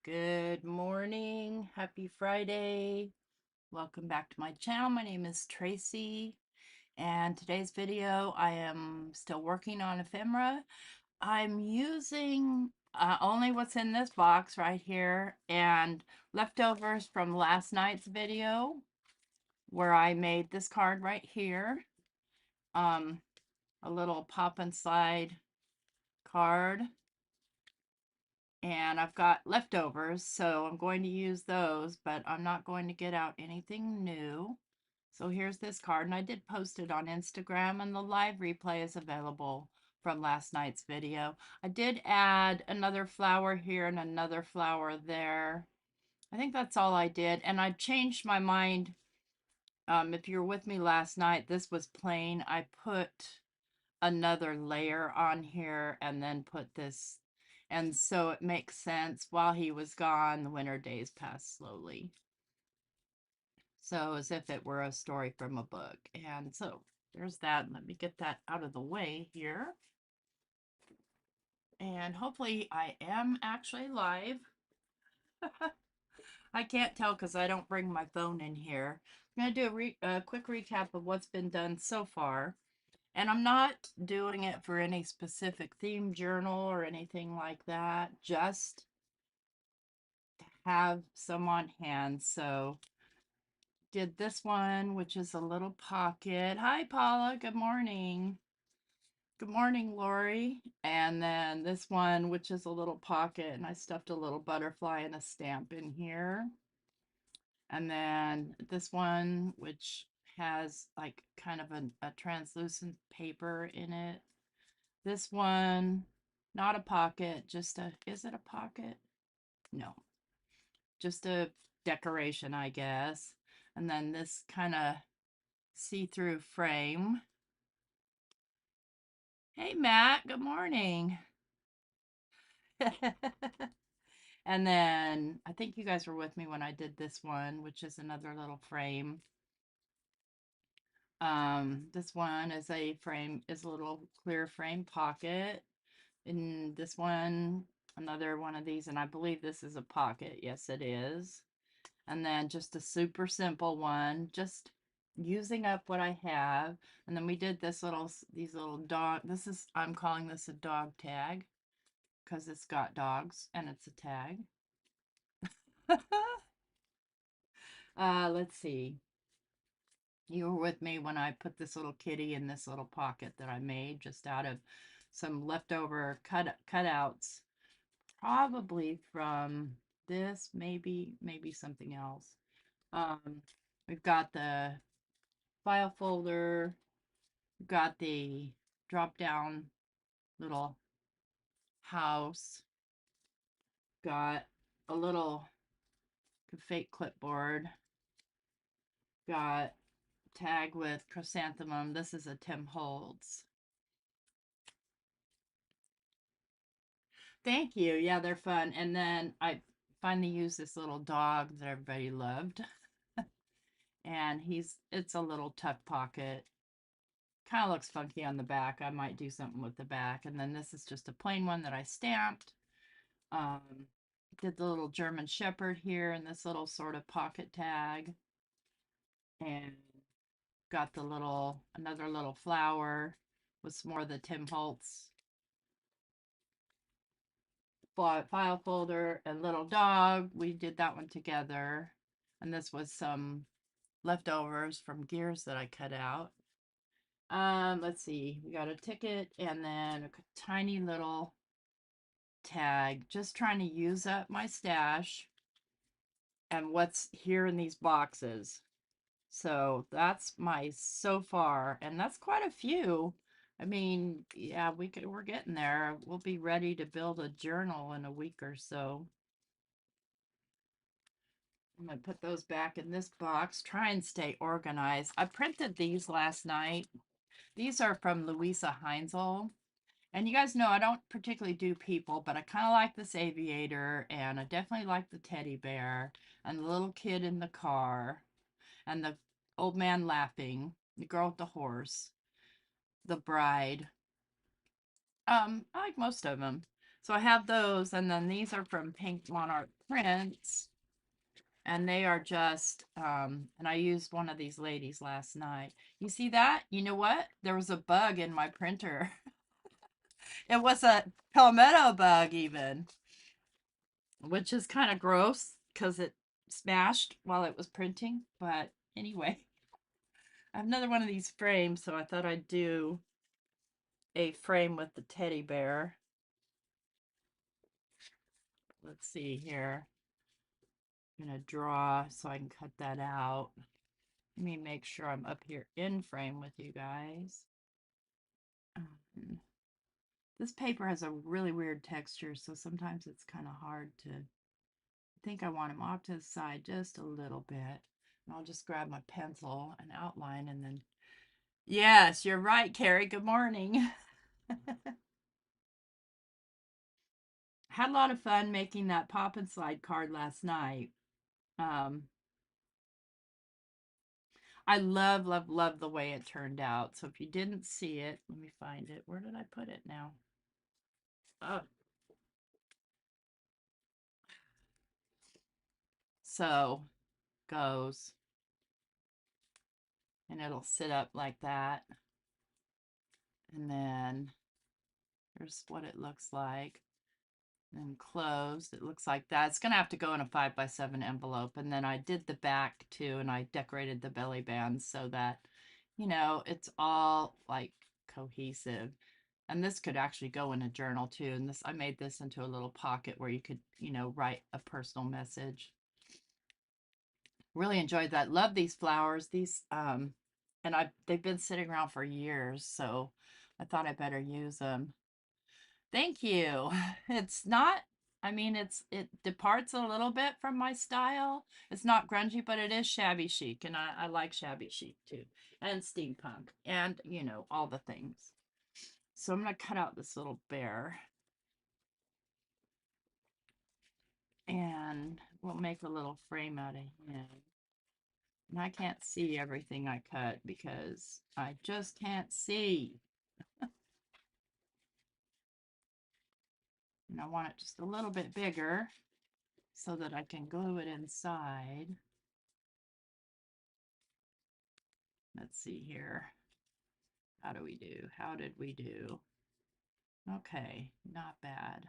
Good morning. Happy Friday. Welcome back to my channel. My name is Tracy, and today's video I am still working on ephemera. I'm using only what's in this box right here and leftovers from last night's video where I made this card right here. Um, a little pop and slide card. And I've got leftovers, so I'm going to use those, but I'm not going to get out anything new. So here's this card, and I did post it on Instagram, and the live replay is available from last night's video. I did add another flower here and another flower there. I think that's all I did, and I changed my mind. If you were with me last night, this was plain. I put another layer on here and then put this, and so it makes sense. While he was gone, the winter days passed slowly, so as if it were a story from a book. And so there's that. Let me get that out of the way here, and hopefully I am actually live. I can't tell because I don't bring my phone in here. I'm going to do a quick recap of what's been done so far. And I'm not doing it for any specific theme journal or anything like that, just to have some on hand. So did this one, which is a little pocket. Hi, Paula. Good morning. Good morning, Lori. And then this one, which is a little pocket, and I stuffed a little butterfly and a stamp in here. And then this one, which has like kind of a translucent paper in it. This one, not a pocket, just a, is it a pocket? No, just a decoration, I guess. And then this kind of see-through frame. Hey, Matt, good morning. And then I think you guys were with me when I did this one, which is another little frame. This one is a frame, is a little clear frame pocket. And this one, another one of these, and I believe this is a pocket. Yes, it is. And then just a super simple one, just using up what I have. And then we did this little, these little dog, this is, I'm calling this a dog tag because it's got dogs and it's a tag. Let's see. You were with me when I put this little kitty in this little pocket that I made just out of some leftover cutouts, probably from this, maybe something else. We've got the file folder, we've got the drop down little house, got a little fake clipboard, got tag with chrysanthemum. This is a Tim Holtz. Thank you. Yeah, they're fun. And then I finally used this little dog that everybody loved. And it's a little tuck pocket. Kind of looks funky on the back. I might do something with the back. And then this is just a plain one that I stamped. Um, did the little German Shepherd here and this little sort of pocket tag. And got the little, another little flower with some more of the Tim Holtz file folder and little dog. We did that one together. And this was some leftovers from gears that I cut out. Let's see, we got a ticket and then a tiny little tag, just trying to use up my stash and what's here in these boxes. So that's my so far, and that's quite a few. I mean, yeah, we're getting there. We'll be ready to build a journal in a week or so. I'm gonna put those back in this box, try and stay organized. I printed these last night. These are from Louisa Heinzel. And you guys know I don't particularly do people, but I kind of like this aviator, and I definitely like the teddy bear, and the little kid in the car, and the old man laughing, the girl with the horse, the bride. I like most of them. So I have those, and then these are from Pink Monarch Prints, and they are just, and I used one of these ladies last night. You see that? You know what? There was a bug in my printer. It was a palmetto bug even, which is kind of gross because it smashed while it was printing. But anyway, I have another one of these frames, so I thought I'd do a frame with the teddy bear. Let's see here. I'm going to draw so I can cut that out. Let me make sure I'm up here in frame with you guys. This paper has a really weird texture, so sometimes it's kind of hard to. I think I want him off to the side just a little bit. And I'll just grab my pencil and outline and then. Yes, you're right, Carrie. Good morning. Had a lot of fun making that pop and slide card last night. Um, I love, love, love the way it turned out. So if you didn't see it, let me find it. Where did I put it now? Oh, so goes, and it'll sit up like that. And then here's what it looks like. And closed, it looks like that. It's gonna have to go in a 5x7 envelope. And then I did the back too, and I decorated the belly band so that, it's all like cohesive. And this could actually go in a journal too. And I made this into a little pocket where you could, write a personal message. Really enjoyed that. Love these flowers. And they've been sitting around for years, so I thought I better use them. Thank you. It's not, I mean, it departs a little bit from my style. It's not grungy, but it is shabby chic, and I like shabby chic too, and steampunk, and all the things. So I'm gonna cut out this little bear, and we'll make a little frame out of him. And I can't see everything I cut because I just can't see. And I want it just a little bit bigger so that I can glue it inside. Let's see here. How do we do? How did we do? Okay, not bad.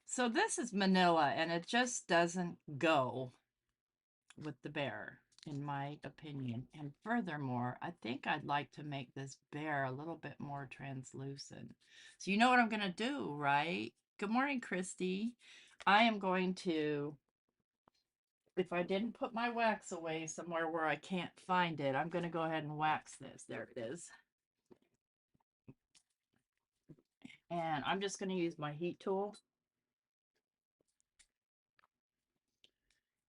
So this is manila, and it just doesn't go with the bear, in my opinion. And furthermore, I think I'd like to make this bear a little bit more translucent. So you know what I'm going to do, right? Good morning, Christy. I am going to, if I didn't put my wax away somewhere where I can't find it, I'm going to go ahead and wax this. There it is. And I'm just going to use my heat tool.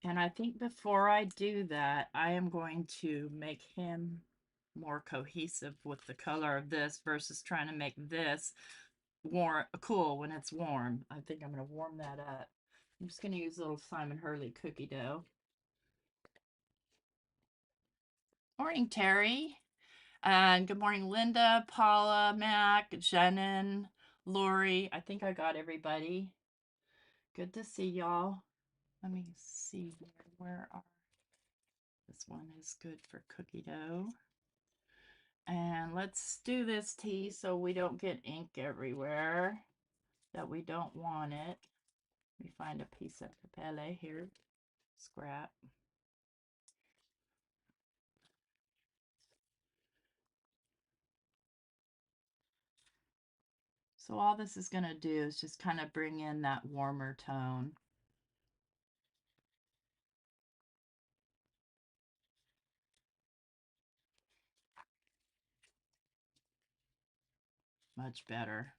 And I think before I do that, I am going to make him more cohesive with the color of this versus trying to make this cool when it's warm. I think I'm going to warm that up. I'm just going to use a little Simon Hurley cookie dough. Morning, Terry. And good morning, Linda, Paula, Mac, Shannon, Lori. I think I got everybody. Good to see y'all. Let me see where are. This one is good for cookie dough. And let's do this tea so we don't get ink everywhere, that we don't want it. Let me find a piece of papele here, scrap. So all this is going to do is just kind of bring in that warmer tone. Much better.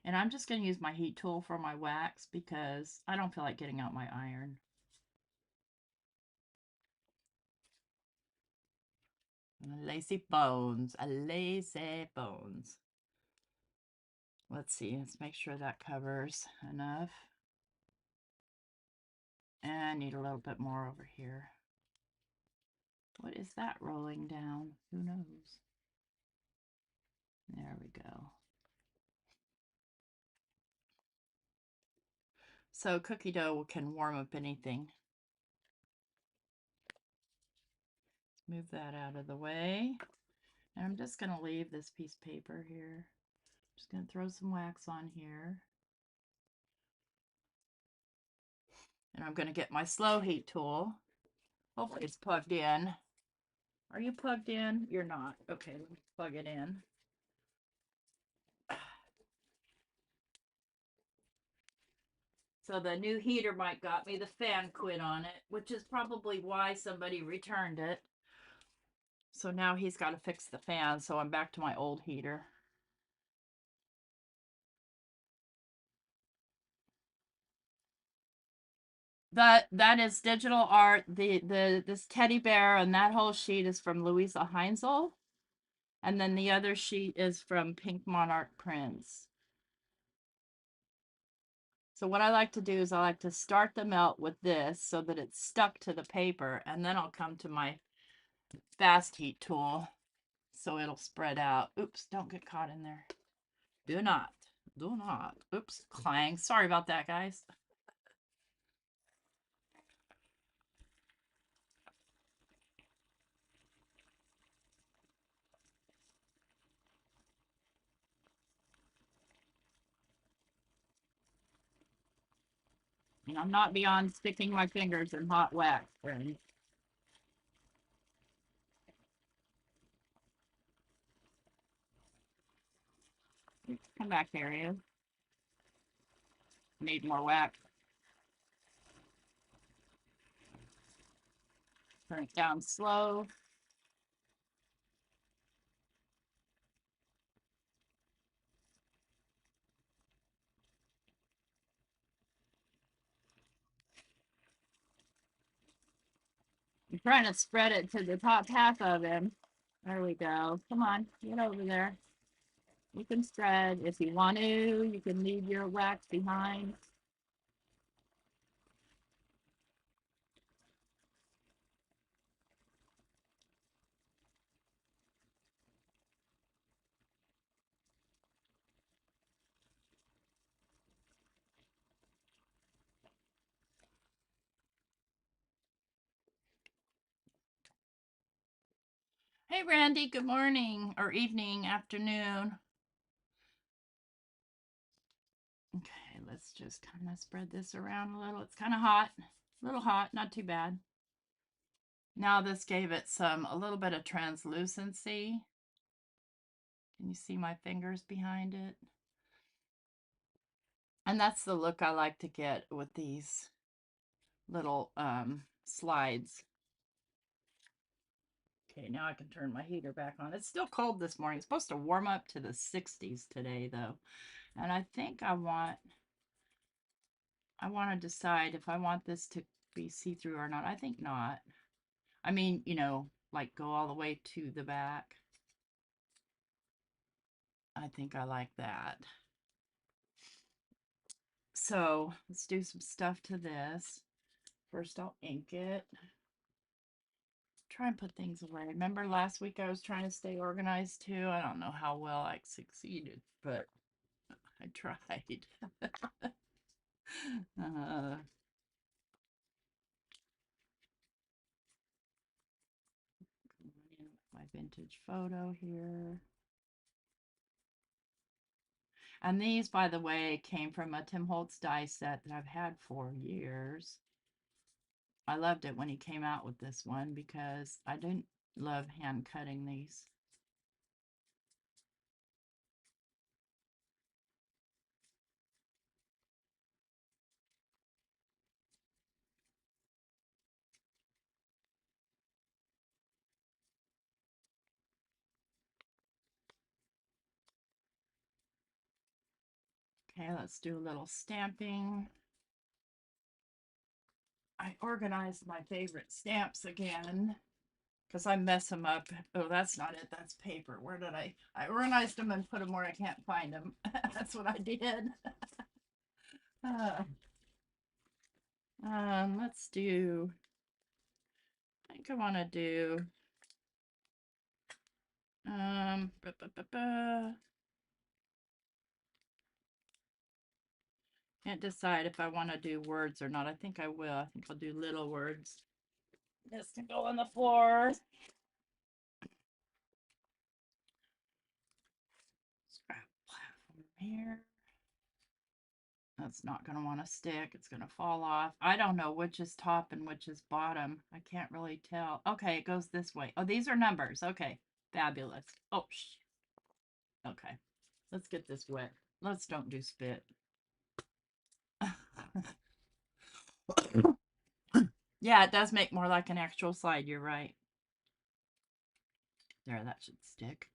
And I'm just going to use my heat tool for my wax because I don't feel like getting out my iron. Lazy bones, a lazy bones. Let's see, let's make sure that covers enough. And I need a little bit more over here. What is that rolling down? Who knows? There we go. So cookie dough can warm up anything. Let's move that out of the way. And I'm just going to leave this piece of paper here. Just going to throw some wax on here. And I'm going to get my slow heat tool. Hopefully it's plugged in. Are you plugged in? You're not. Okay, let me plug it in. So the new heater mic got me. The fan quit on it, which is probably why somebody returned it. So now he's got to fix the fan. So I'm back to my old heater. That is digital art. This teddy bear and that whole sheet is from Louisa Heinzel. And then the other sheet is from Pink Monarch Prints. So what I like to do is I like to start the melt with this so that it's stuck to the paper, and then I'll come to my fast heat tool so it'll spread out. Oops, don't get caught in there. Do not. Do not. Oops, clang. Sorry about that, guys. And I'm not beyond sticking my fingers in hot wax, friends. Come back here, you. Need more wax. Turn it down slow. I'm trying to spread it to the top half of him. There we go. Come on, get over there. You can spread if you want to. You can leave your wax behind. Hey, Randy. Good morning or evening, afternoon. Okay, let's just kind of spread this around a little. It's kind of hot. A little hot, not too bad. Now this gave it a little bit of translucency. Can you see my fingers behind it? And that's the look I like to get with these little slides. Okay, now I can turn my heater back on. It's still cold this morning. It's supposed to warm up to the 60s today, though. And I think I want to decide if I want this to be see-through or not. I think not. I mean, you know, like go all the way to the back. I think I like that. So let's do some stuff to this. First, I'll ink it. Try and put things away. Remember last week I was trying to stay organized too? I don't know how well I succeeded, but I tried. My vintage photo here. And these, by the way, came from a Tim Holtz die set that I've had for years. I loved it when he came out with this one because I didn't love hand cutting these. Okay, let's do a little stamping. I organized my favorite stamps again because I mess them up. Oh, that's not it. That's paper. Where did I organized them and put them where I can't find them. That's what I did. Let's do, think I want to do, um, ba, ba, ba, ba. Can't decide if I want to do words or not. I think I will. I think I'll do little words. This can go on the floor. Scrap platform here. That's not going to want to stick. It's going to fall off. I don't know which is top and which is bottom. I can't really tell. Okay, it goes this way. Oh, these are numbers. Okay, fabulous. Oh, okay. Let's get this wet. Let's don't do spit. Yeah, it does make more like an actual slide. You're right. There, that should stick.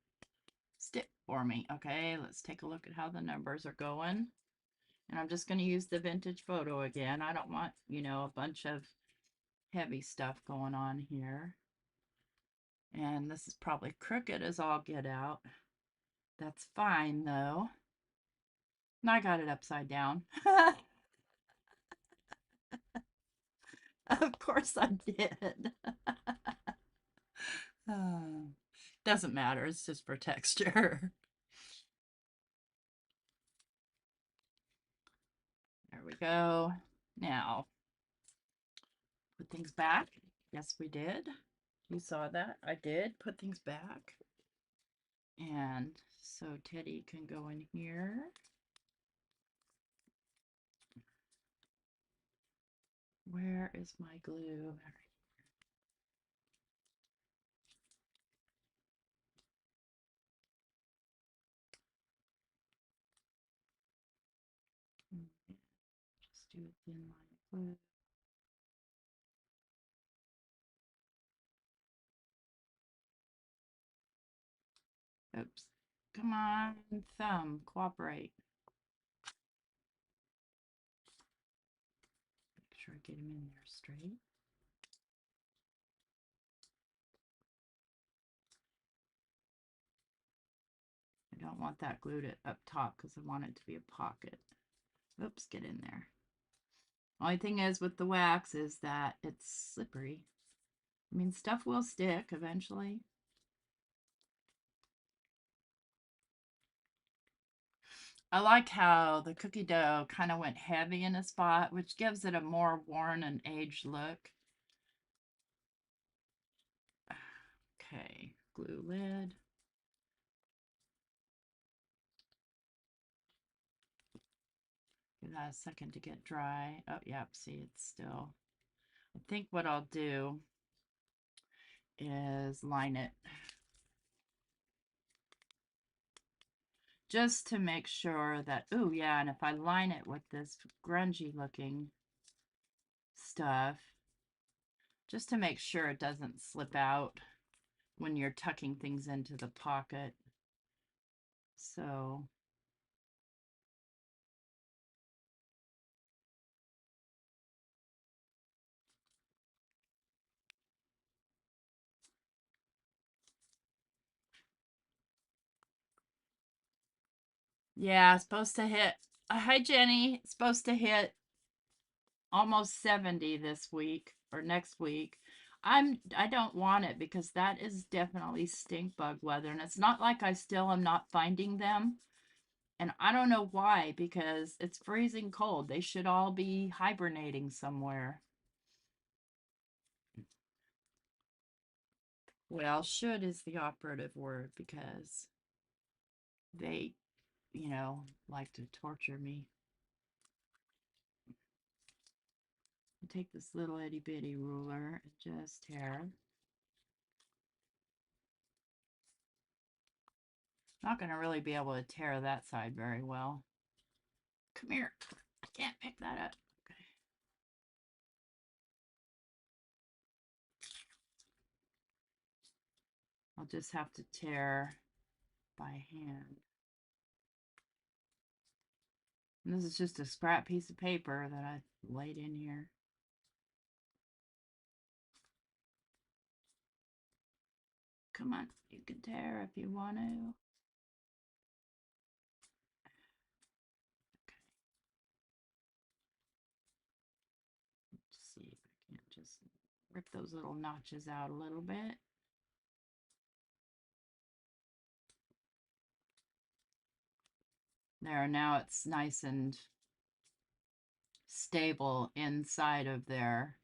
Stick for me. Okay, let's take a look at how the numbers are going. And I'm just going to use the vintage photo again. I don't want, you know, a bunch of heavy stuff going on here. And this is probably crooked as all get out. That's fine though. And I got it upside down. Of course I did. Doesn't matter, it's just for texture. There we go. Now, put things back. Yes, we did. You saw that. I did put things back. And so Teddy can go in here. Where is my glue? Just do a thin line of glue. Oops. Come on, thumb, cooperate. Make sure I get him in there straight. I don't want that glued up top because I want it to be a pocket. Oops, get in there. Only thing is with the wax is that it's slippery. I mean, stuff will stick eventually. I like how the cookie dough kind of went heavy in a spot, which gives it a more worn and aged look. Okay, glue lid. Give that a second to get dry. Oh, yep, see, it's still. I think what I'll do is line it. Just to make sure that, oh yeah, and if I line it with this grungy looking stuff, just to make sure it doesn't slip out when you're tucking things into the pocket. So yeah, supposed to hit, hi Jenny, supposed to hit almost 70 this week or next week. I don't want it because that is definitely stink bug weather, and it's not like I still am not finding them. And I don't know why, because it's freezing cold. They should all be hibernating somewhere. Well, should is the operative word because they, you know, like to torture me. I take this little itty bitty ruler and just tear. Not going to really be able to tear that side very well. Come here. I can't pick that up. Okay. I'll just have to tear by hand. And this is just a scrap piece of paper that I laid in here. Come on, you can tear if you want to. Okay. Let's see if I can't just rip those little notches out a little bit. There, now it's nice and stable inside of there.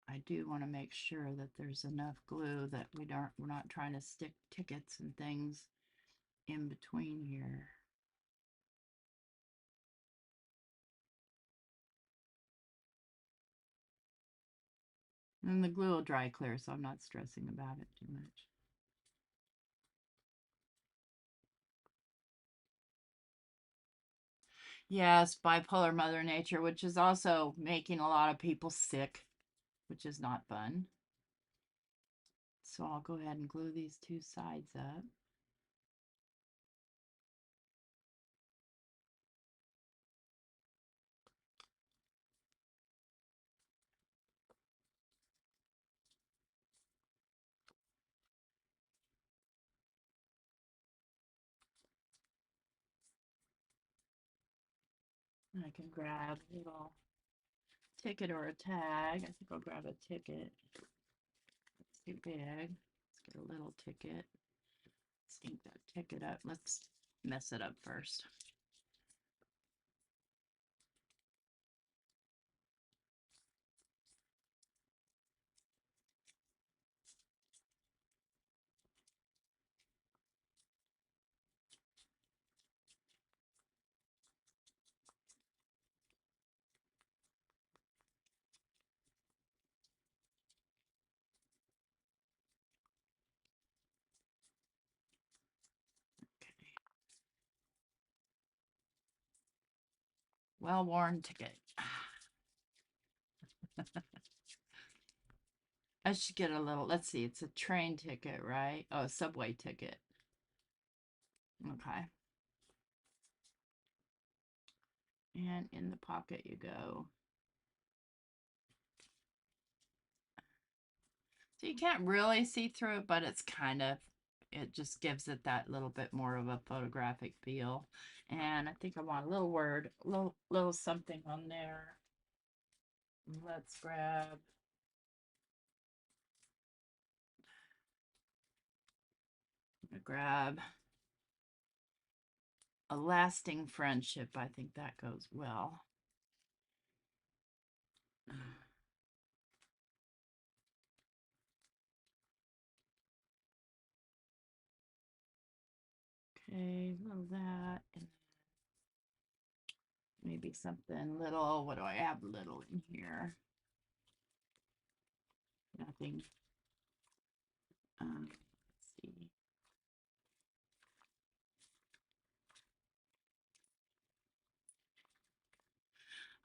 I do want to make sure that there's enough glue that we're not trying to stick tickets and things in between here. And the glue will dry clear, so I'm not stressing about it too much. Yes, bipolar Mother Nature, which is also making a lot of people sick, which is not fun. So I'll go ahead and glue these two sides up. And I can grab a little ticket or a tag. I think I'll grab a ticket. It's too big. Let's get a little ticket. Let's ink that ticket up. Let's mess it up first. Okay. Well-worn ticket. I should get a little, let's see, it's a train ticket, right? Oh, a subway ticket. Okay. And in the pocket you go. So you can't really see through it, but it's kind of, it just gives it that little bit more of a photographic feel. And I think I want a little word, little something on there. Let's grab a lasting friendship. I think that goes well. Okay, a little that, and maybe something little. What do I have little in here? Nothing. Let's see.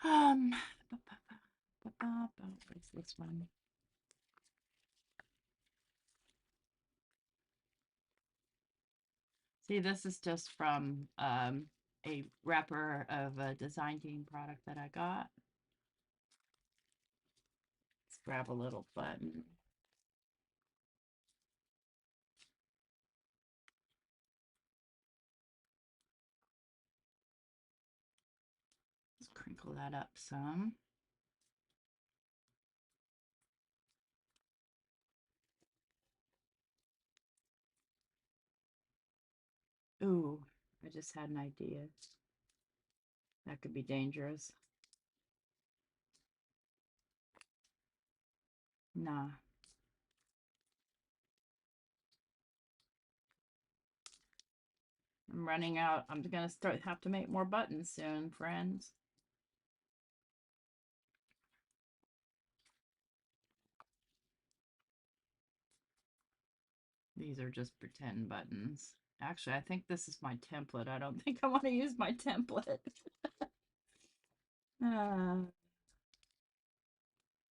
Um, where's this one? See, this is just from a wrapper of a design team product that I got. Let's grab a little button. Let's crinkle that up some. Ooh, I just had an idea. That could be dangerous. Nah. I'm running out. I'm gonna have to make more buttons soon, friends. These are just pretend buttons. Actually, I think this is my template. I don't think I want to use my template. uh,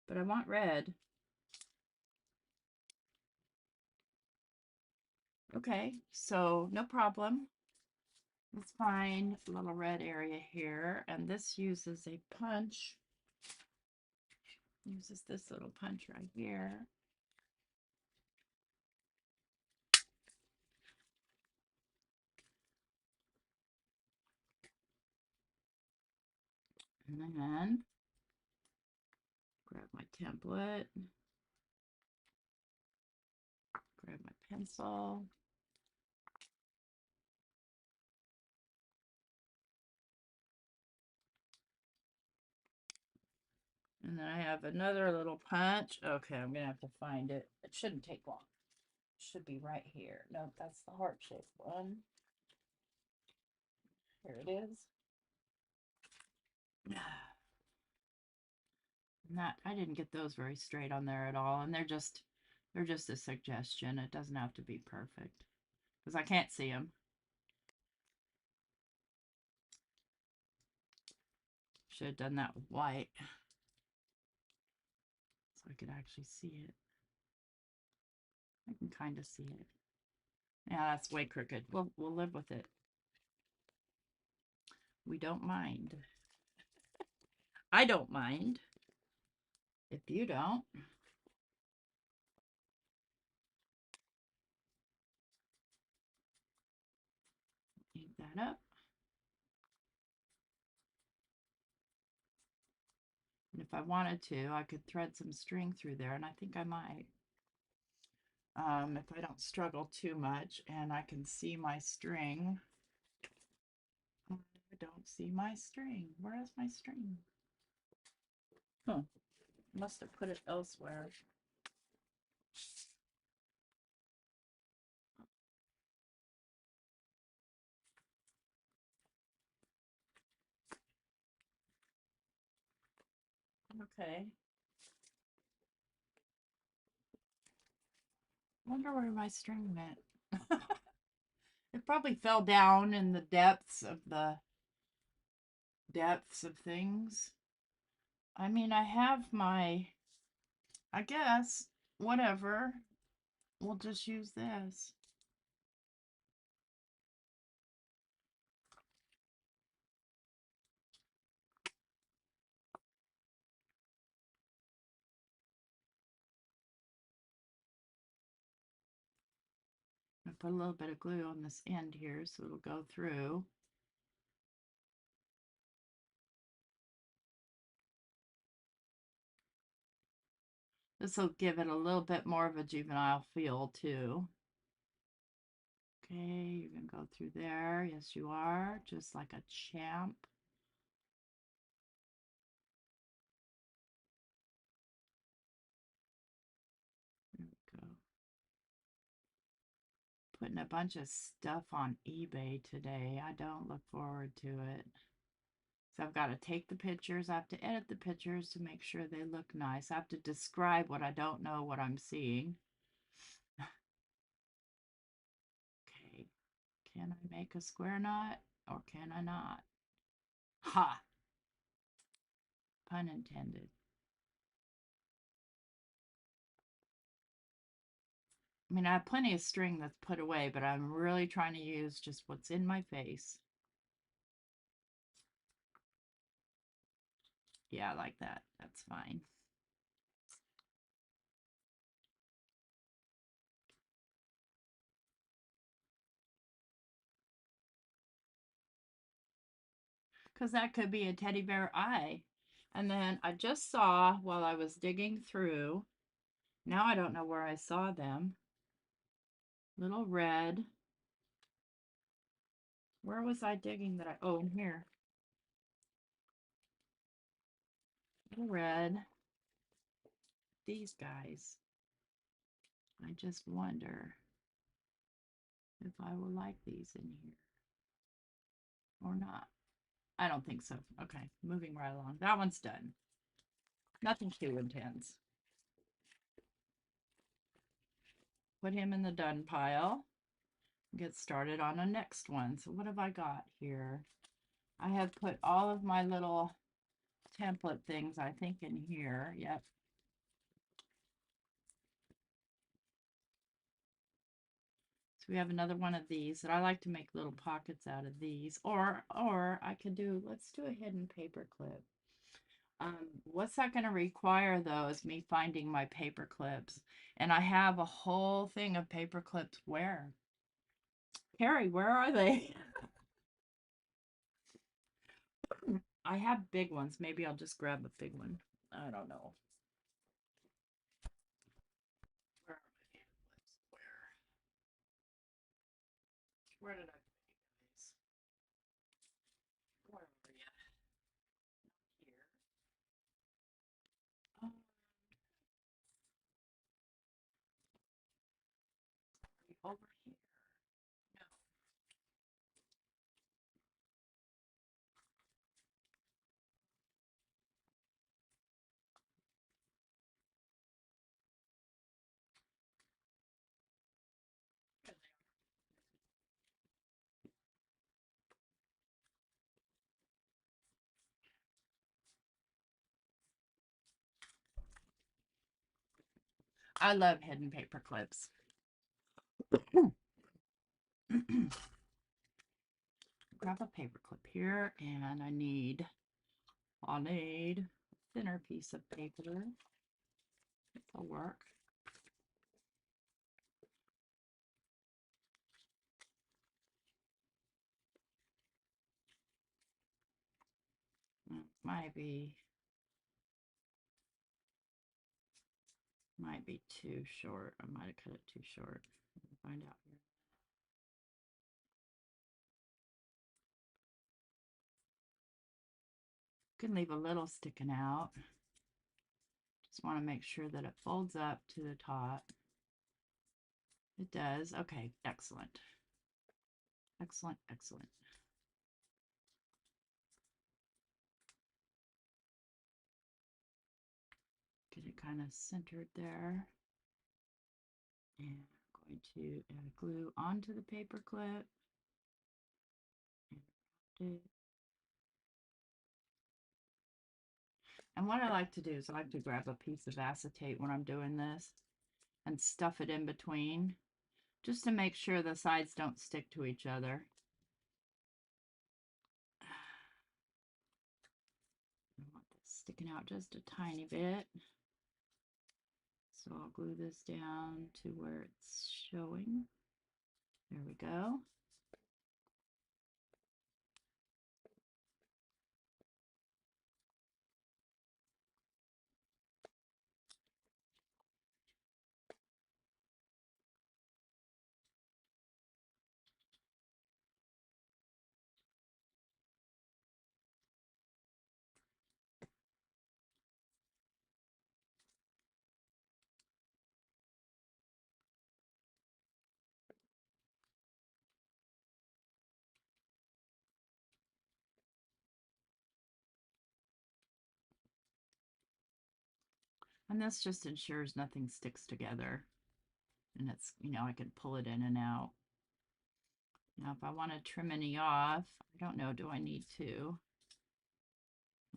but I want red. Okay, so no problem. Let's find a little red area here. And this uses a punch. Uses this little punch right here. And then Grab my template. Grab my pencil. And then I have another little punch. Okay, I'm going to have to find it. It shouldn't take long. It should be right here. No, that's the heart-shaped one. Here it is. Not, I didn't get those very straight on there at all. And they're just a suggestion. It doesn't have to be perfect because I can't see them. Should have done that with white so I could actually see it. I can kind of see it. Yeah, that's way crooked. We'll live with it. We don't mind. I don't mind. If you don't. Ink that up. And if I wanted to, I could thread some string through there, and I think I might. If I don't struggle too much and I can see my string. I don't see my string. Where is my string? Huh. Must have put it elsewhere. Okay. Wonder where my string went. It probably fell down in the depths of things. I mean, I have my, I guess, whatever. We'll just use this. I put a little bit of glue on this end here so it'll go through. This will give it a little bit more of a juvenile feel too. Okay, you're gonna go through there. Yes, you are, just like a champ. There we go. Putting a bunch of stuff on eBay today. I don't look forward to it. So I've got to take the pictures. I have to edit the pictures to make sure they look nice. I have to describe what I don't know what I'm seeing. Okay, can I make a square knot or can I not? Ha! Pun intended. I mean, I have plenty of string that's put away, but I'm really trying to use just what's in my face. Yeah, I like that. That's fine. Because that could be a teddy bear eye. And then I just saw while I was digging through, now I don't know where I saw them, little red. Where was I digging that oh, in here. Little red. These guys. I just wonder if I will like these in here or not. I don't think so. Okay, moving right along. That one's done. Nothing too intense. Put him in the done pile. Get started on a next one. So what have I got here? I have put all of my little template things, I think, in here. Yep. So we have another one of these that I like to make little pockets out of these. Or I could do, let's do a hidden paper clip. What's that going to require though is me finding my paper clips. And I have a whole thing of paper clips. Where? Carrie, where are they? I have big ones. Maybe I'll just grab a big one. I don't know. Where did I put you guys? Where are you? Here. Are you over here? No. There they are. I love hidden paper clips. Grab a paper clip here, and I'll need a thinner piece of paper. This'll work. Might be too short. I might have cut it too short. We'll find out here. You can leave a little sticking out. Just want to make sure that it folds up to the top. It does. Okay, excellent. Excellent, excellent. Get it kind of centered there. And I'm going to add glue onto the paper clip. And what I like to do is I like to grab a piece of acetate when I'm doing this and stuff it in between, just to make sure the sides don't stick to each other. I want this sticking out just a tiny bit. So I'll glue this down to where it's showing. There we go. And this just ensures nothing sticks together. And it's, I can pull it in and out. Now, if I want to trim any off, I don't know, do I need to?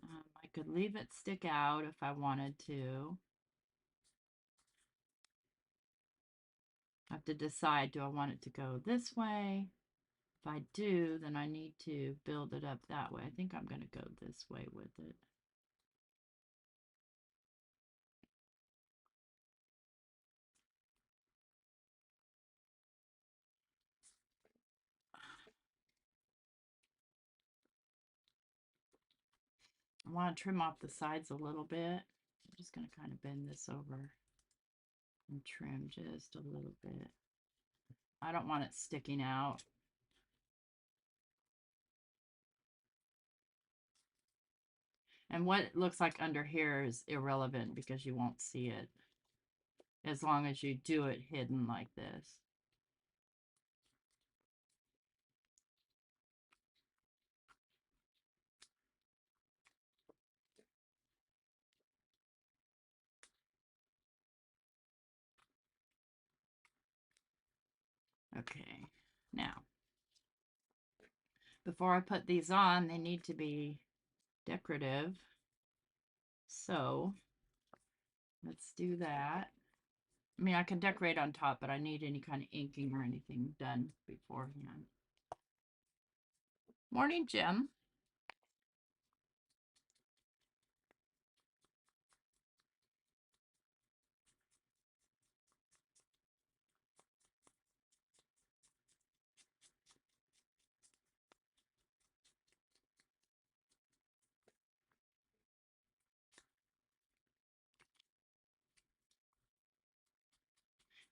I could leave it stick out if I wanted to. I have to decide, do I want it to go this way? If I do, then I need to build it up that way. I think I'm going to go this way with it. I want to trim off the sides a little bit. I'm just going to kind of bend this over and trim just a little bit. I don't want it sticking out. And what it looks like under here is irrelevant because you won't see it as long as you do it hidden like this. Okay, now, before I put these on, they need to be decorative. So let's do that. I mean, I can decorate on top, but I need any kind of inking or anything done beforehand. Morning, Jim.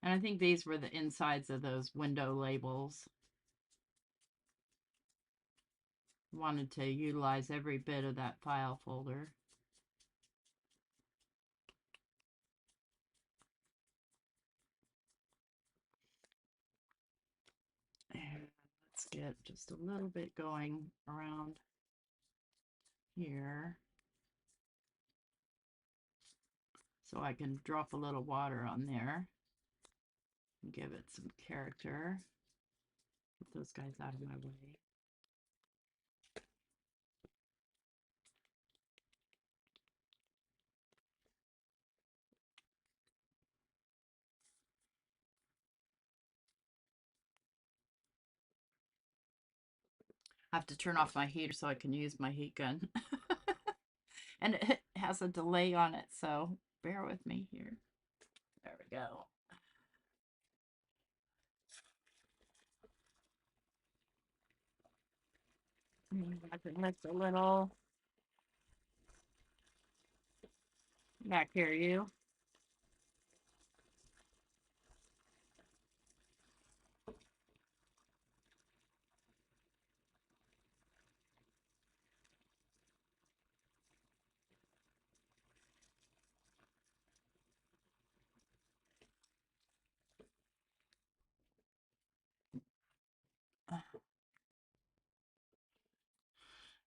And I think these were the insides of those window labels. Wanted to utilize every bit of that file folder. And let's get just a little bit going around here so I can drop a little water on there and give it some character. Get those guys out of my way. I have to turn off my heater so I can use my heat gun. And it has a delay on it, so bear with me here. There we go. I can lift a little. Back here, you.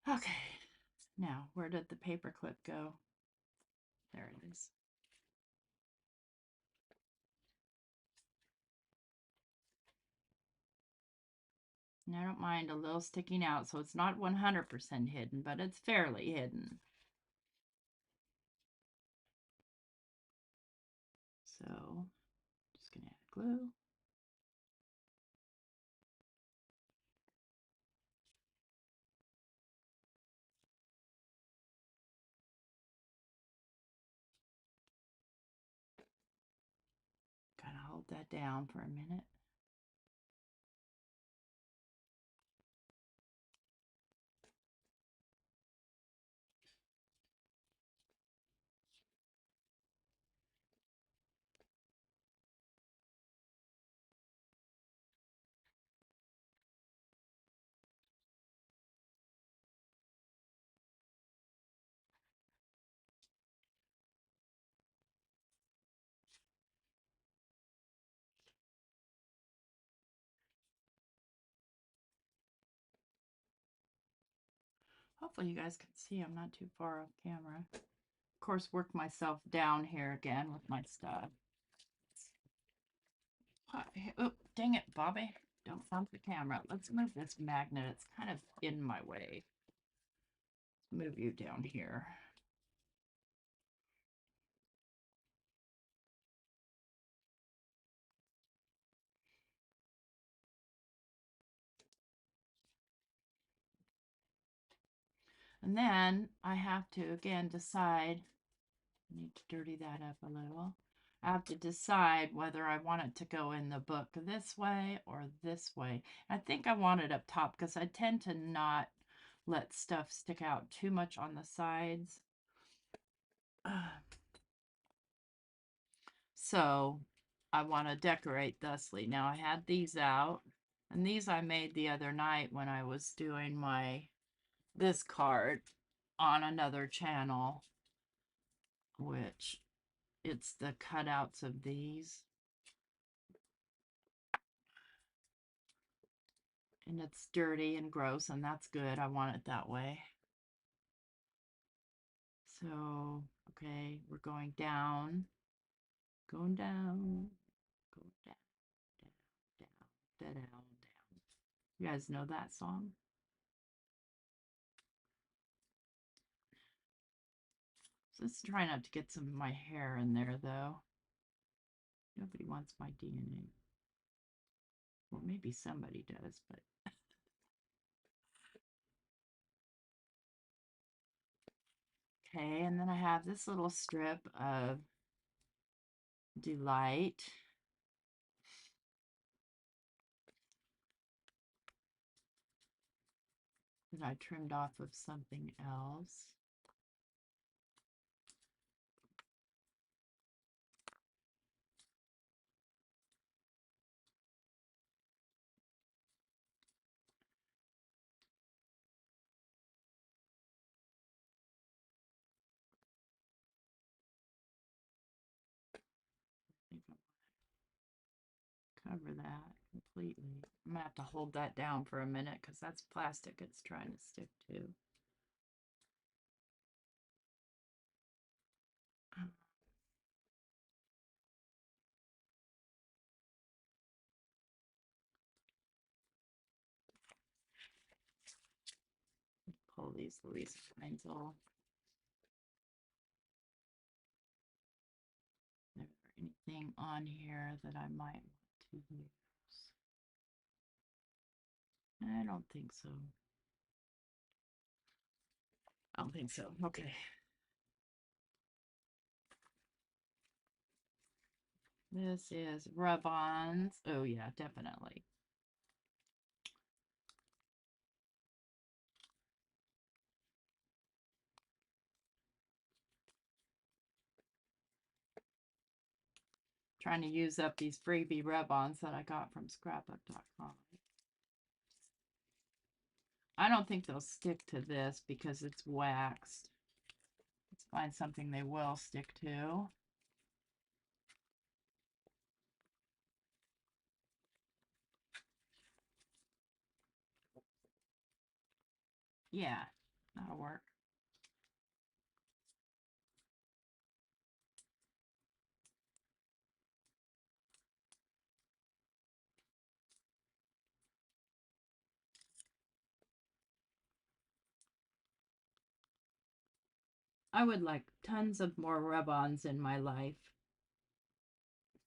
Okay. Now, where did the paper clip go? There it is. And I don't mind a little sticking out, so it's not 100% hidden, but it's fairly hidden. So, just gonna add glue. Kind of hold that down for a minute. Hopefully you guys can see I'm not too far off camera. Of course, work myself down here again with my stuff. Oh, dang it, Bobby. Don't bump the camera. Let's move this magnet. It's kind of in my way. Let's move you down here. And then I have to, again, decide. I need to dirty that up a little. I have to decide whether I want it to go in the book this way or this way. I think I want it up top because I tend to not let stuff stick out too much on the sides. So I want to decorate thusly. Now I had these out, and these I made the other night when I was doing this card on another channel, which it's the cutouts of these. And it's dirty and gross, and that's good. I want it that way. So, okay, we're going down, going down, going down, down, down, down, down. You guys know that song? So let's try not to get some of my hair in there, though. Nobody wants my DNA. Well, maybe somebody does, but... Okay, and then I have this little strip of Delight. That I trimmed off of something else. cover that completely. I'm gonna have to hold that down for a minute because that's plastic it's trying to stick to. Pull these Louise lines off. Is there anything on here that I might want to use? I don't think so. I don't think so. Okay. This is rub-ons. Oh yeah, definitely. Trying to use up these freebie rub-ons that I got from scrapbook.com. I don't think they'll stick to this because it's waxed. Let's find something they will stick to. Yeah, that'll work. I would like tons of more rub-ons in my life.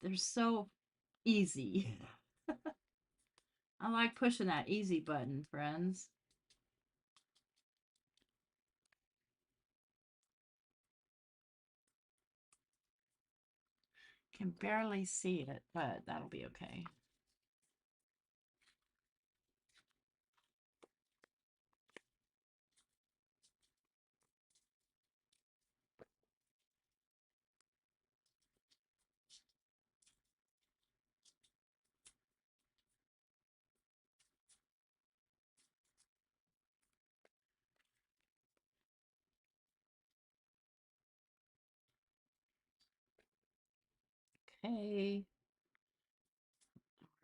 They're so easy. I like pushing that easy button, friends. Can barely see it, but that'll be okay. Okay.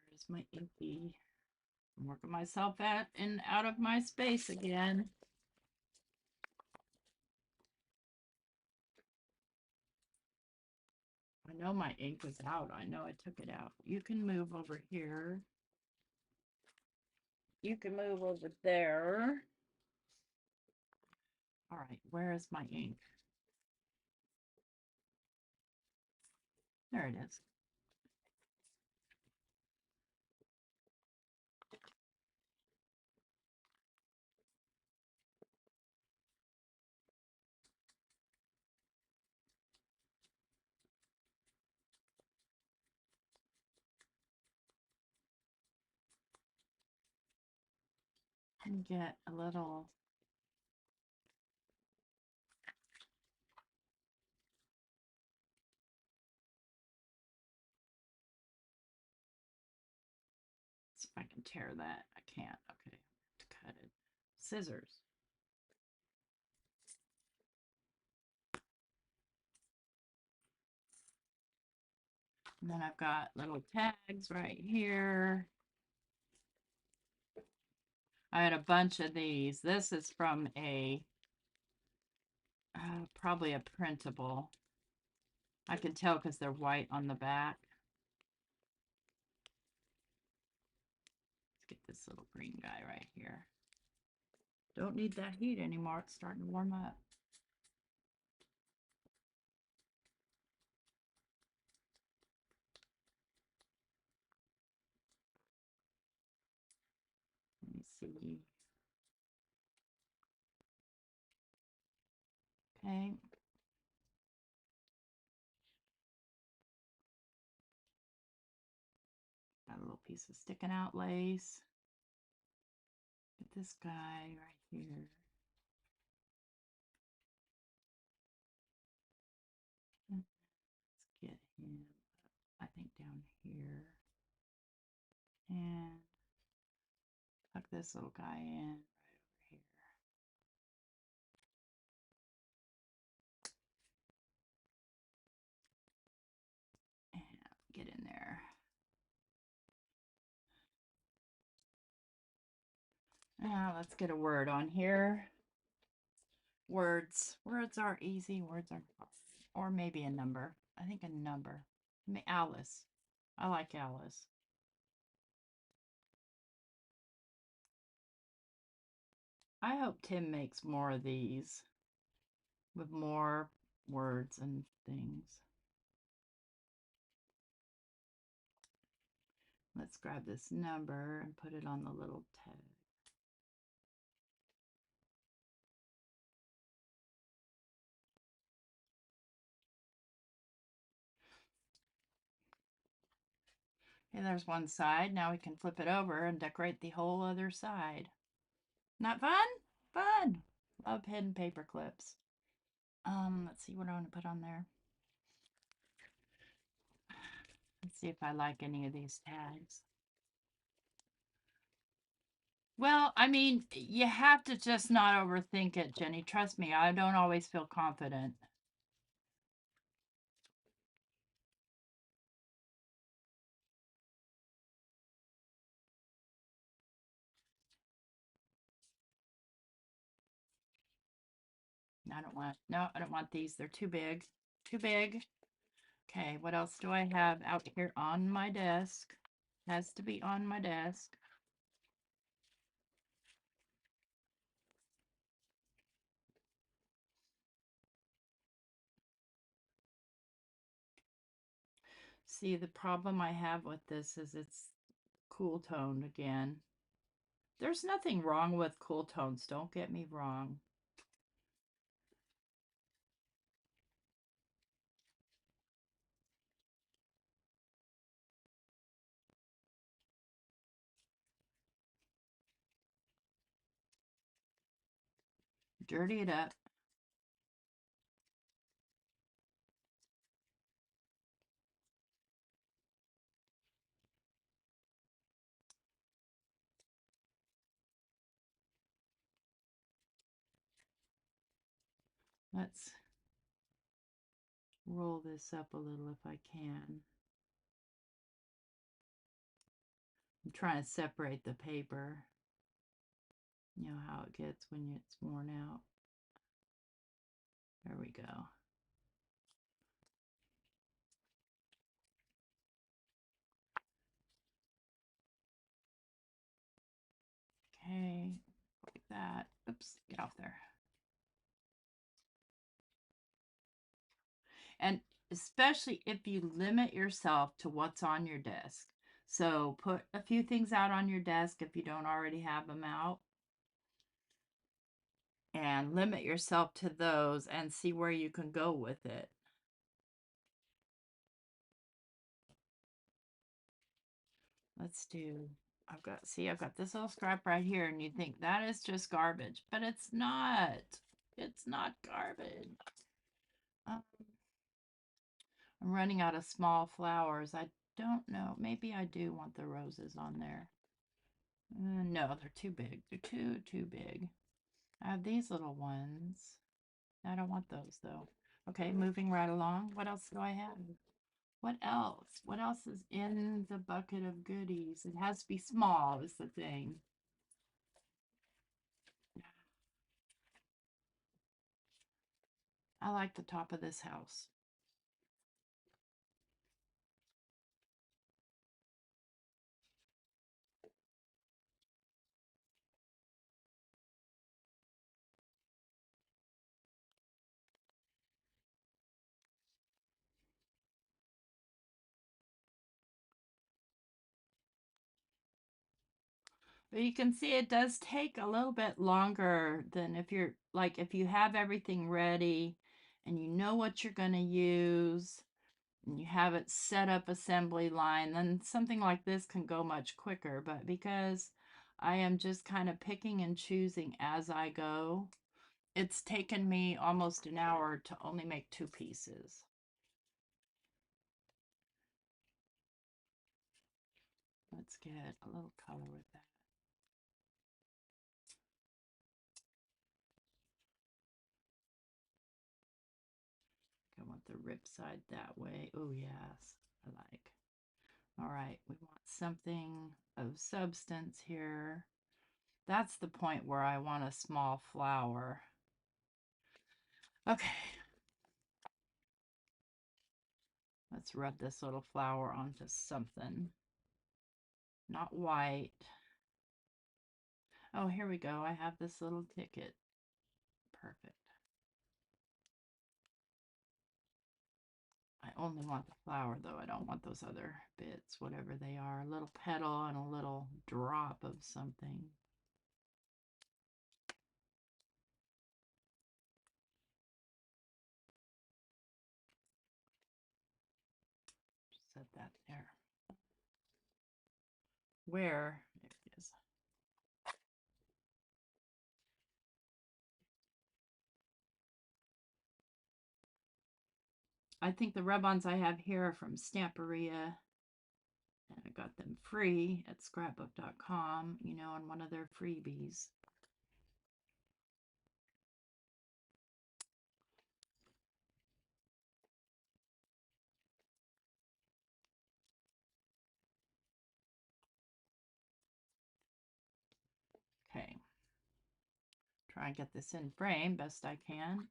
Where's my inky? I'm working myself out of my space again. I know my ink was out. I know I took it out. You can move over here. You can move over there. All right, where is my ink? There it is. And get a little see if I can tear that. I can't. Okay, I have to cut it. Scissors. And then I've got little tags right here. I had a bunch of these. This is from a probably a printable. I can tell because they're white on the back. Let's get this little green guy right here. Don't need that heat anymore. It's starting to warm up. Let me see. Okay. Got a little piece of sticking out lace. Get this guy right here. Let's get him, I think, down here. And tuck this little guy in right over here. And get in there. Now let's get a word on here. Words. Words are easy. Words are, or maybe a number. I think a number. Alice. I like Alice. I hope Tim makes more of these with more words and things. Let's grab this number and put it on the little tag. Okay, there's one side. Now we can flip it over and decorate the whole other side. Not fun? Fun! Love hidden paper clips. Let's see what I want to put on there. Let's see if I like any of these tags. Well, I mean, you have to just not overthink it, Jenny. Trust me, I don't always feel confident. I don't want these. They're too big. Too big. Okay, what else do I have out here on my desk? Has to be on my desk. See, the problem I have with this is it's cool toned again. There's nothing wrong with cool tones, don't get me wrong. Dirty it up. Let's roll this up a little if I can. I'm trying to separate the paper. You know how it gets when it's worn out. There we go. Okay, like that. Oops, get off there. And especially if you limit yourself to what's on your desk. So put a few things out on your desk if you don't already have them out. And limit yourself to those and see where you can go with it. Let's do, I've got this little scrap right here, and you think that is just garbage, but it's not. It's not garbage. Um, I'm running out of small flowers. I don't know. Maybe I do want the roses on there. No, they're too big. They're too big. I have these little ones. I don't want those though. Okay, moving right along. What else do I have? What else? What else is in the bucket of goodies? It has to be small is the thing. I like the top of this house. But you can see it does take a little bit longer than if you're like if you have everything ready and you know what you're going to use and you have it set up assembly line, then something like this can go much quicker. But because I am just kind of picking and choosing as I go, it's taken me almost an hour to only make 2 pieces. Let's get a little color with that. I want the rip side that way. Oh, yes, I like. All right, we want something of substance here. That's the point where I want a small flower. Okay. Let's rub this little flower onto something. Not white. Oh, here we go. I have this little ticket. Perfect. I only want the flower, though. I don't want those other bits, whatever they are. A little petal and a little drop of something. Set that there. Where? There it is. I think the rub-ons I have here are from Stamperia. And I got them free at scrapbook.com, you know, on one of their freebies. Okay. Try and get this in frame best I can.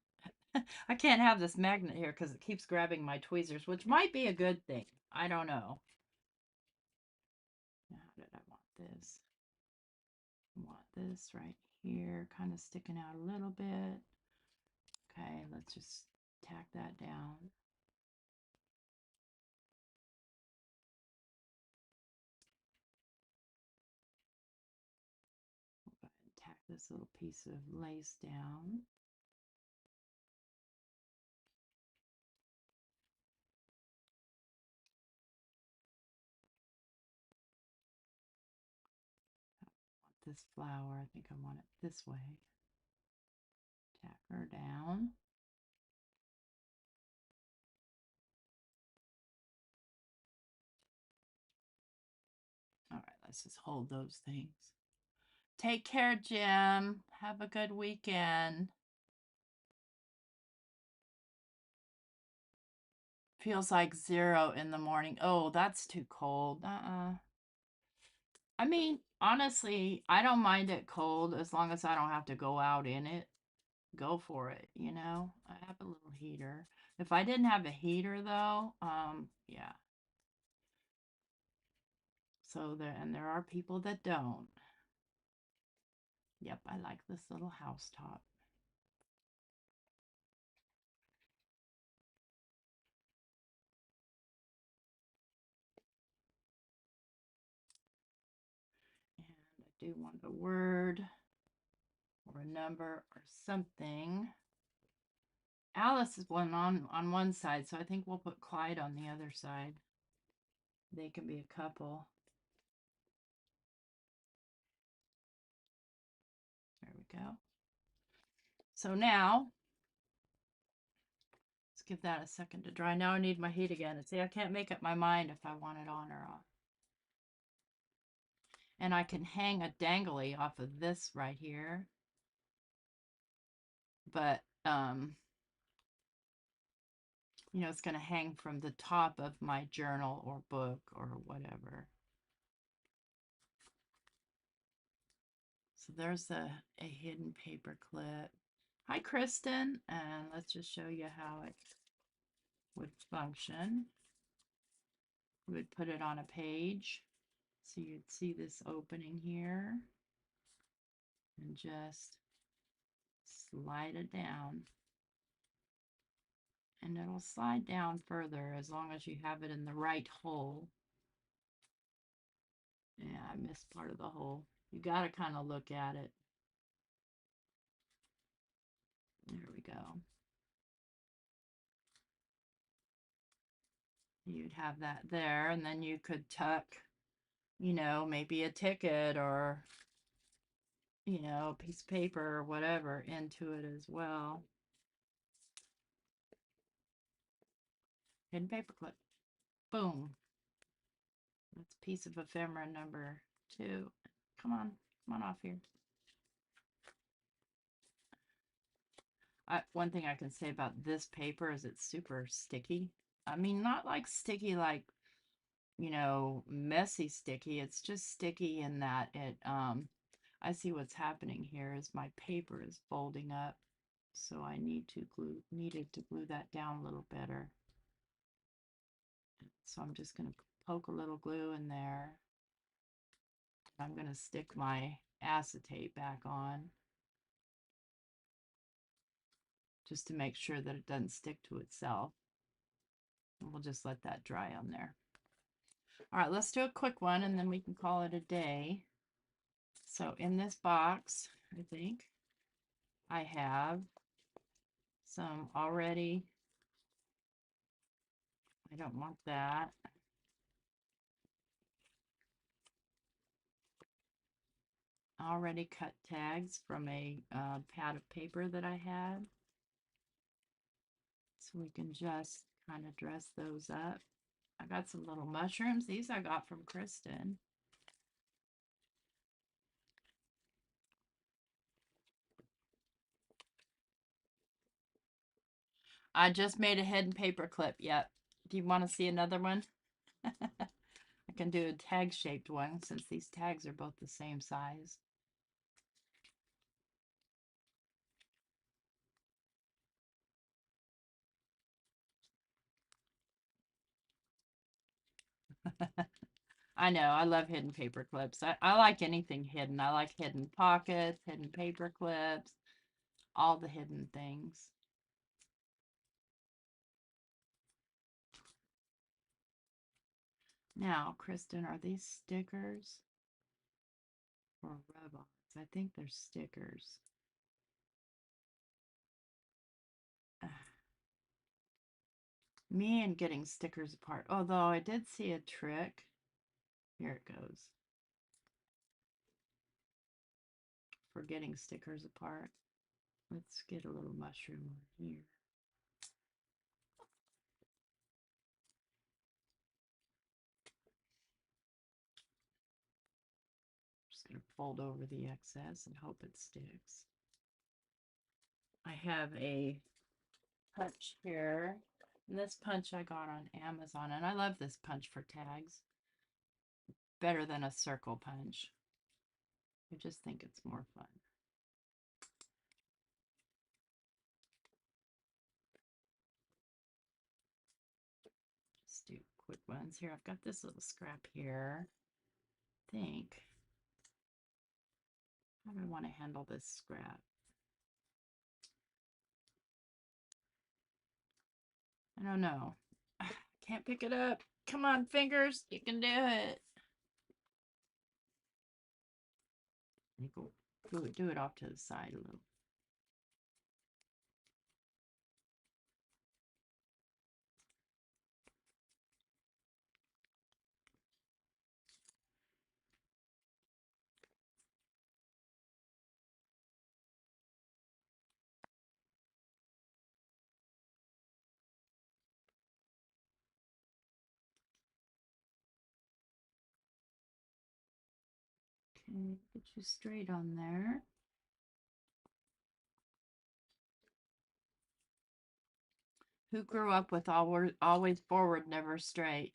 I can't have this magnet here because it keeps grabbing my tweezers, which might be a good thing. I don't know. Now, how did I want this? I want this right here, kind of sticking out a little bit. Okay, let's just tack that down. Go ahead and tack this little piece of lace down. This flower, I think I want it this way. Tack her down. All right, let's just hold those things. Take care, Jim. Have a good weekend. Feels like 0 in the morning. Oh, that's too cold. I mean, honestly, I don't mind it cold as long as I don't have to go out in it. Go for it, you know? I have a little heater. If I didn't have a heater though, yeah. So there are people that don't. Yep, I like this little house top. And I do want a word or a number or something. Alice is on one side, so I think we'll put Clyde on the other side. They can be a couple. There we go. So now, let's give that a second to dry. Now I need my heat again. And see, I can't make up my mind if I want it on or off. And I can hang a dangly off of this right here. But, you know, it's going to hang from the top of my journal or book or whatever. So there's a hidden paper clip. Hi, Kristen. And let's just show you how it would function. We would put it on a page. So you'd see this opening here. And just slide it down. And it'll slide down further as long as you have it in the right hole. Yeah, I missed part of the hole. You got to kind of look at it. There we go. You'd have that there, and then you could tuck, you know, maybe a ticket or, you know, a piece of paper or whatever into it as well. Hidden paper clip. Boom. That's a piece of ephemera number 2. Come on off here. One thing I can say about this paper is it's super sticky. I mean, not like sticky like, you know, messy sticky. It's just sticky in that it I see what's happening here is my paper is folding up, so I needed to glue that down a little better. So I'm just going to poke a little glue in there. I'm going to stick my acetate back on just to make sure that it doesn't stick to itself. And we'll just let that dry on there. All right, let's do a quick one and then we can call it a day. So in this box, I think I have some already, I don't want that. Already cut tags from a pad of paper that I had. So we can just kind of dress those up. I got some little mushrooms. These I got from Kristen. I just made a hidden paper clip. Yep. Do you want to see another one? I can do a tag shaped one since these tags are both the same size. I know, I love hidden paper clips. I like anything hidden. I like hidden pockets, hidden paper clips, all the hidden things. Now, Kristen, are these stickers or rub-ons? I think they're stickers. Me and getting stickers apart. Although I did see a trick. Here it goes. For getting stickers apart. Let's get a little mushroom here. Just going to fold over the excess and hope it sticks. I have a punch here. And this punch I got on Amazon, and I love this punch for tags. Better than a circle punch. I just think it's more fun. Just do quick ones here. I've got this little scrap here. I think. How do I want to handle this scrap? I don't know. Can't pick it up. Come on, fingers. You can do it. Do it off to the side a little. Okay, get you straight on there. Who grew up with always forward, never straight?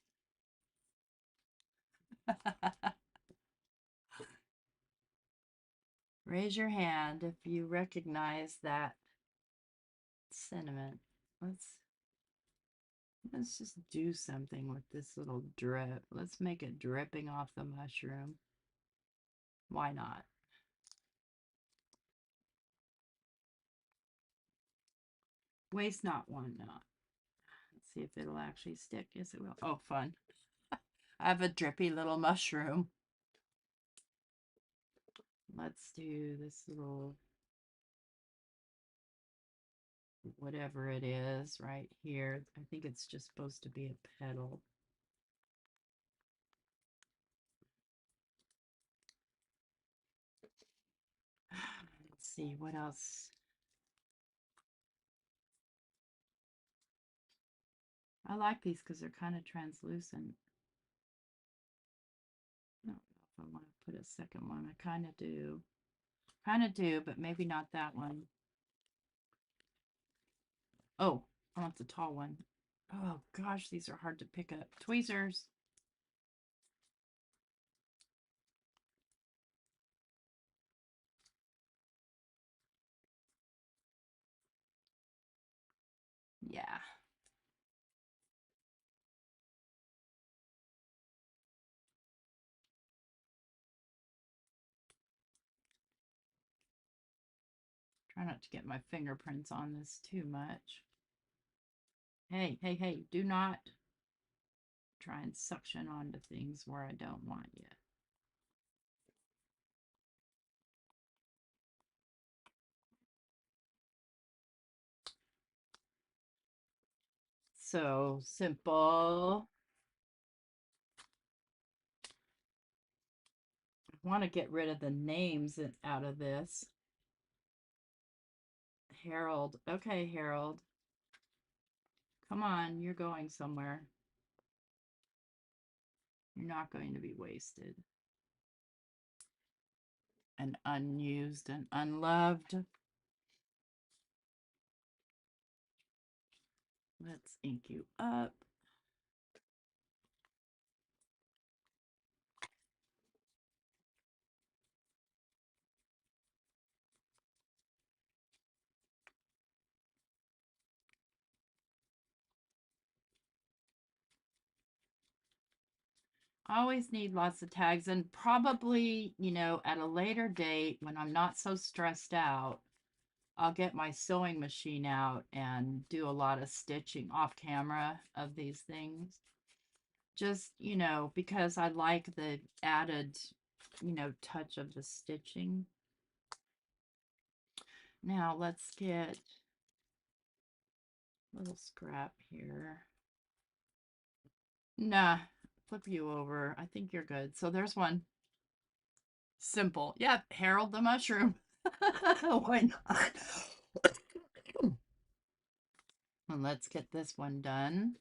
Raise your hand if you recognize that sentiment. Let's just do something with this little drip. Let's make it dripping off the mushroom. Why not? Waste not, want not. Let's see if it'll actually stick. Yes, it will. Oh, fun. I have a drippy little mushroom. Let's do this little whatever it is right here. I think it's just supposed to be a petal. Let's see what else. I like these because they're kind of translucent. I don't know if I want to put a second one. I kind of do. Kind of do, but maybe not that one. Oh, I want the tall one. Oh gosh, these are hard to pick up. Tweezers. Try not to get my fingerprints on this too much. Hey, hey, hey, do not try and suction onto things where I don't want you. So simple. I want to get rid of the names out of this. Harold. Okay, Harold. Come on, you're going somewhere. You're not going to be wasted and unused and unloved. Let's ink you up. I always need lots of tags, and probably, you know, at a later date when I'm not so stressed out, I'll get my sewing machine out and do a lot of stitching off camera of these things. Just, you know, because I like the added, you know, touch of the stitching. Now let's get a little scrap here. Nah, flip you over. I think you're good. So there's one. Simple. Yep, Harold the Mushroom. Why not? And let's get this one done.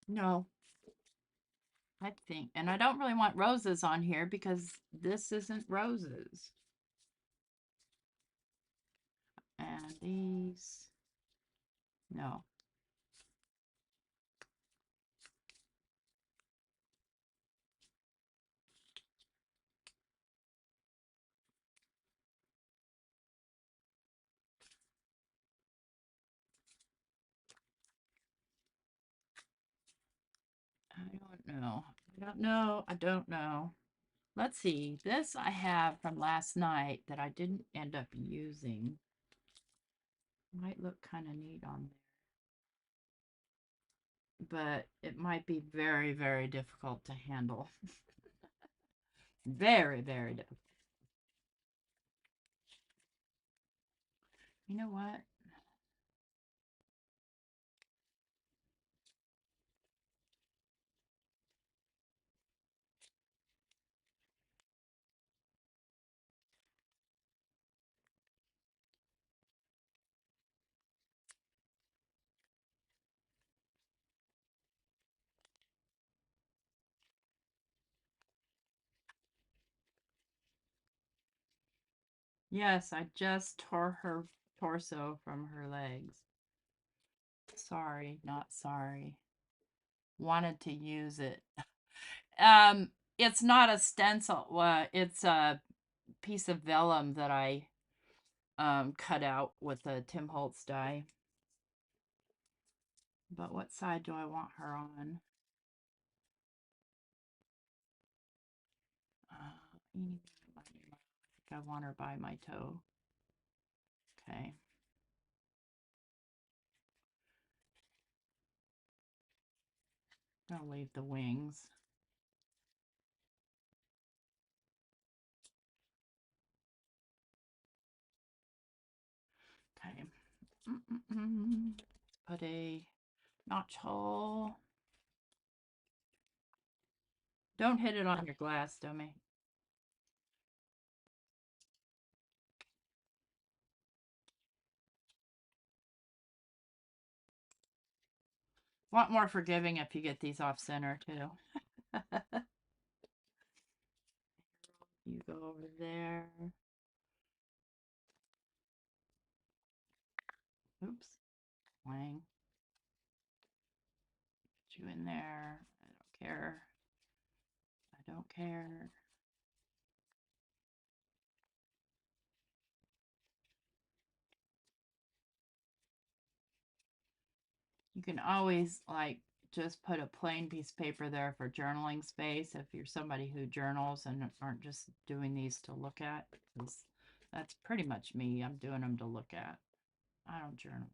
No, I think, and I don't really want roses on here because this isn't roses. And these, no. I don't know. I don't know. I don't know. Let's see. This I have from last night that I didn't end up using. Might look kind of neat on there, but it might be very, very difficult to handle. Very, very difficult. You know what? Yes, I just tore her torso from her legs. Sorry, not sorry. Wanted to use it. It's not a stencil. It's a piece of vellum that I cut out with a Tim Holtz die. But what side do I want her on? I think I want her by my toe. Okay. I'll leave the wings. Okay. Put a notch hole. Don't hit it on your glass, dummy. Want more forgiving if you get these off center too. You go over there. Oops. Wang. Put you in there. I don't care. I don't care. You can always like just put a plain piece of paper there for journaling space if you're somebody who journals and aren't just doing these to look at. 'Cause that's pretty much me. I'm doing them to look at. I don't journal.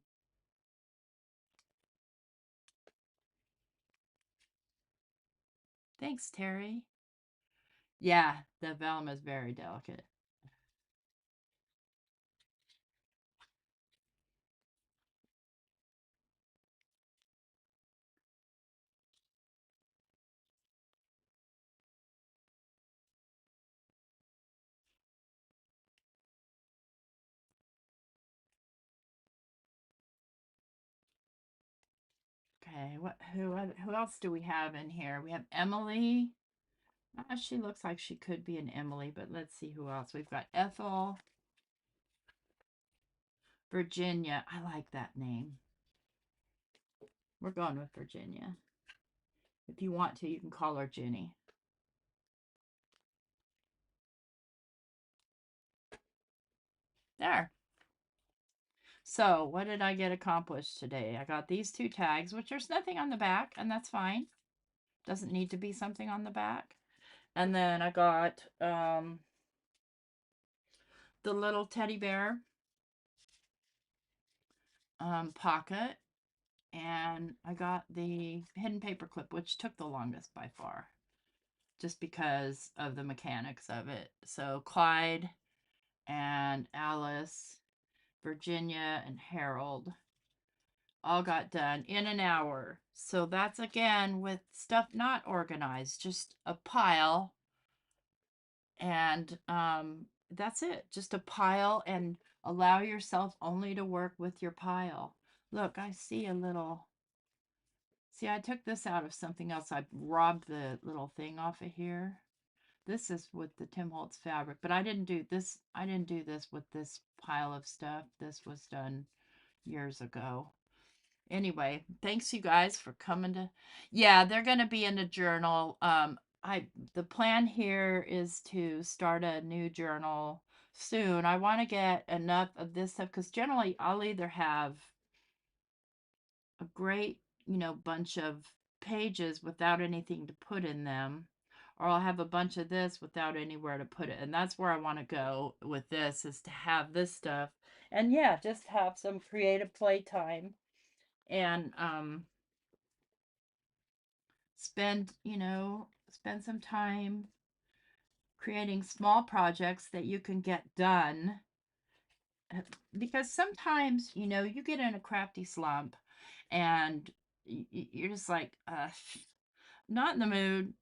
Thanks, Terry. Yeah, the vellum is very delicate. Okay, who else do we have in here? We have Emily. She looks like she could be an Emily, but let's see who else. We've got Ethel, Virginia. I like that name. We're going with Virginia. If you want to, you can call her Jenny. There. So, what did I get accomplished today? I got these two tags, which there's nothing on the back, and that's fine. Doesn't need to be something on the back. And then I got the little teddy bear pocket, and I got the hidden paper clip, which took the longest by far, just because of the mechanics of it. So Clyde and Alice, Virginia and Harold all got done in an hour. So that's again with stuff not organized, just a pile. And that's it, just a pile, and allow yourself only to work with your pile. Look, I see a little. See, I took this out of something else. I robbed the little thing off of here. This is with the Tim Holtz fabric, but I didn't do this. I didn't do this with this pile of stuff. This was done years ago. Anyway, thanks you guys for coming to. Yeah, they're going to be in a journal. The plan here is to start a new journal soon. I want to get enough of this stuff because generally I'll either have a great, bunch of pages without anything to put in them, or I'll have a bunch of this without anywhere to put it. And that's where I want to go with this, is to have this stuff. And yeah, just have some creative playtime and spend some time creating small projects that you can get done, because sometimes you get in a crafty slump and you're just like not in the mood,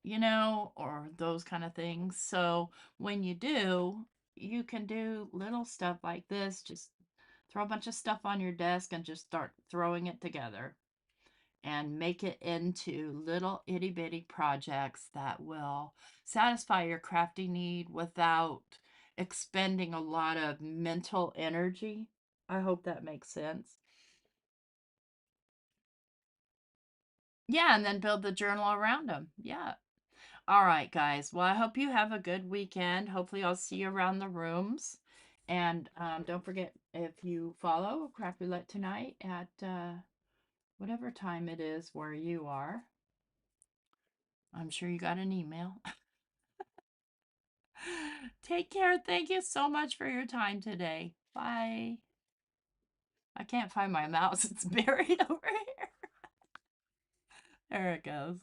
or those kind of things. So when you do, you can do little stuff like this. Just throw a bunch of stuff on your desk and just start throwing it together and make it into little itty bitty projects that will satisfy your crafty need without expending a lot of mental energy. I hope that makes sense. Yeah, and then build the journal around them. Yeah. All right, guys. Well, I hope you have a good weekend. Hopefully, I'll see you around the rooms. And don't forget, if you follow Craft Roulette tonight at whatever time it is where you are, I'm sure you got an email. Take care. Thank you so much for your time today. Bye. I can't find my mouse. It's buried over here. There it goes.